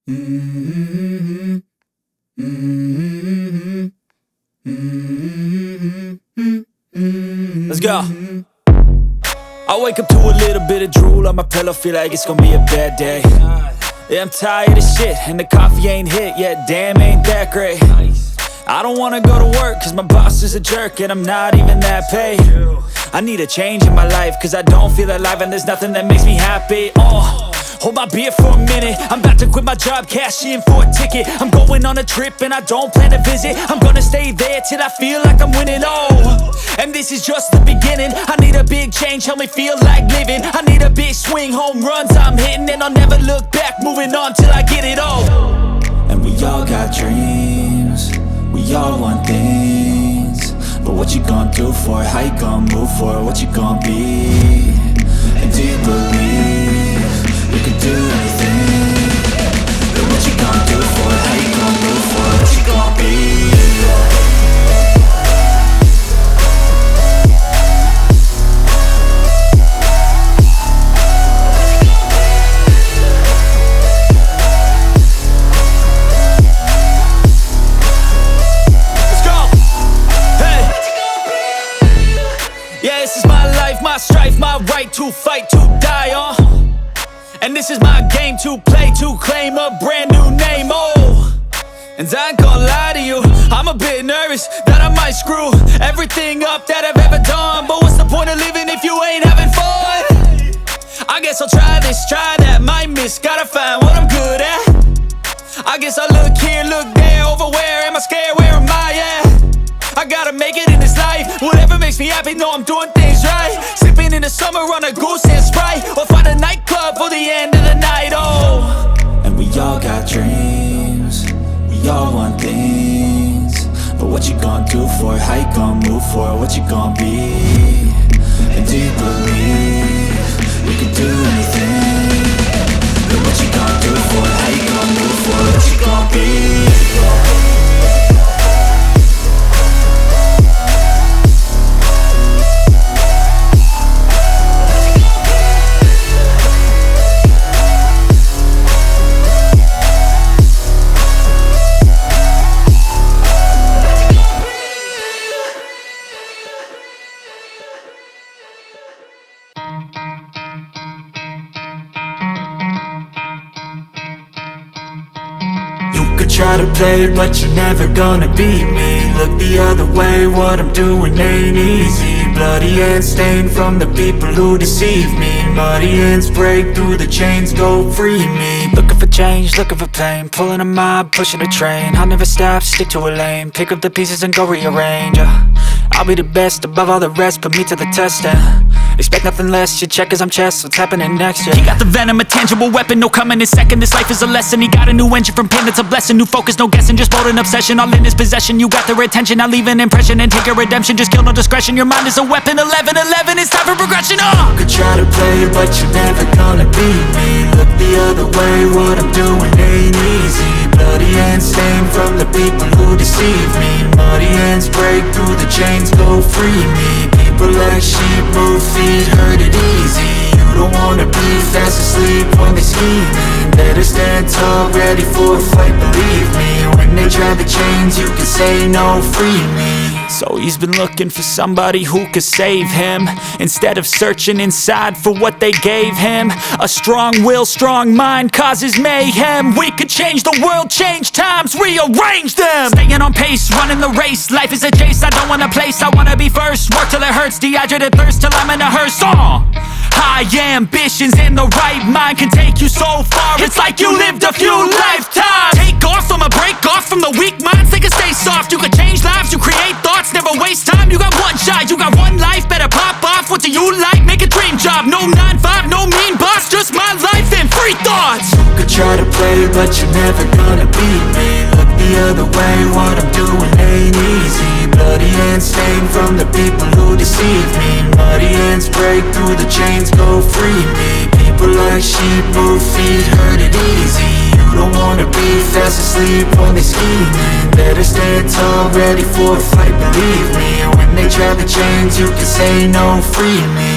Let's go. I wake up to a little bit of drool on my pillow, feel like it's gonna be a bad day. Yeah, I'm tired of shit, and the coffee ain't hit yet, damn, ain't that great. I don't wanna go to work, cause my boss is a jerk, and I'm not even that paid. I need a change in my life, cause I don't feel alive, and there's nothing that makes me happy. Hold my beer for a minute, I'm about to quit my job, cash in for a ticket. I'm going on a trip and I don't plan to visit. I'm gonna stay there till I feel like I'm winning, and this is just the beginning. I need a big change, help me feel like living. I need a big swing, home runs I'm hitting, and I'll never look back, moving on till I get it all. And we all got dreams, we all want things, but what you gonna do for it? How you gonna move for it? What you gonna be? And do you believe you can do anything? But what you gonna do for it? How you gonna move for it? What you gonna be? My strife, my right to fight, to die on. And this is my game to play, to claim a brand new name, And I ain't gonna lie to you, I'm a bit nervous that I might screw everything up that I've ever done. But what's the point of living if you ain't having fun? I guess I'll try this, try that, might miss, gotta find what I'm good at. I guess I look here, look there, over where am I scared, where am I at? I gotta make it in this life, whatever makes me happy, know I'm doing things right. Sipping in the summer on a goose and Sprite, or find a nightclub for the end of the night, And we all got dreams, we all want things, but what you gonna do for it? How you gonna move for it? What you gonna be? And do you believe you can do anything? But what you gonna do for it? How you gonna move for it? What you gonna be? Try to play, but you're never gonna beat me. Look the other way, what I'm doing ain't easy. Bloody hands stained from the people who deceive me. Muddy hands break through the chains, go free me. Looking for change, looking for pain, pulling a mob, pushing a train. I'll never stop, stick to a lane, pick up the pieces and go rearrange. I'll be the best above all the rest, put me to the test and expect nothing less, your check as I'm chess, what's happening next, He got the venom, a tangible weapon, no coming in second. This life is a lesson, he got a new engine from pain, it's a blessing. New focus, no guessing, just bold and obsession, all in his possession. You got their attention, I'll leave an impression and take your redemption. Just kill, no discretion, your mind is a weapon. 11-11, it's time for progression, You could try to play, but you're never gonna beat me. Look the other way, what I'm doing ain't easy. Bloody hands stained from the people who deceive me. Muddy hands break through the chains, go free me. People like sheep, move feet, hurt it easy. You don't wanna be fast asleep when they're scheming. Better stand tall, ready for a fight, believe me. When they try the chains, you can say no, free me. So he's been looking for somebody who could save him, instead of searching inside for what they gave him. A strong will, strong mind causes mayhem. We could change the world, change times, rearrange them. Staying on pace, running the race, life is a chase. I don't want a place, I wanna be first. Work till it hurts, dehydrated thirst till I'm in a hearse. High ambitions and the right mind can take you so far. It's like you lived a few lifetimes. Take off from a break off from the weak minds, they can stay soft. You can change lives, you create thoughts, never waste time. You got one shot, you got one life, better pop off. What do you like? Make a dream job. No 9-5, no mean boss, just my life and free thoughts. You could try to play, but you're never gonna beat me. Look the other way, what I'm doing ain't easy. Bloody hands stained from the people who deceive me. Muddy hands break through the chains, go free me. People like sheep, move feet, hurt it easy. You don't wanna be fast asleep when they're scheming. Better stand tall, ready for a fight, believe me. When they try the chains, you can say no, free me.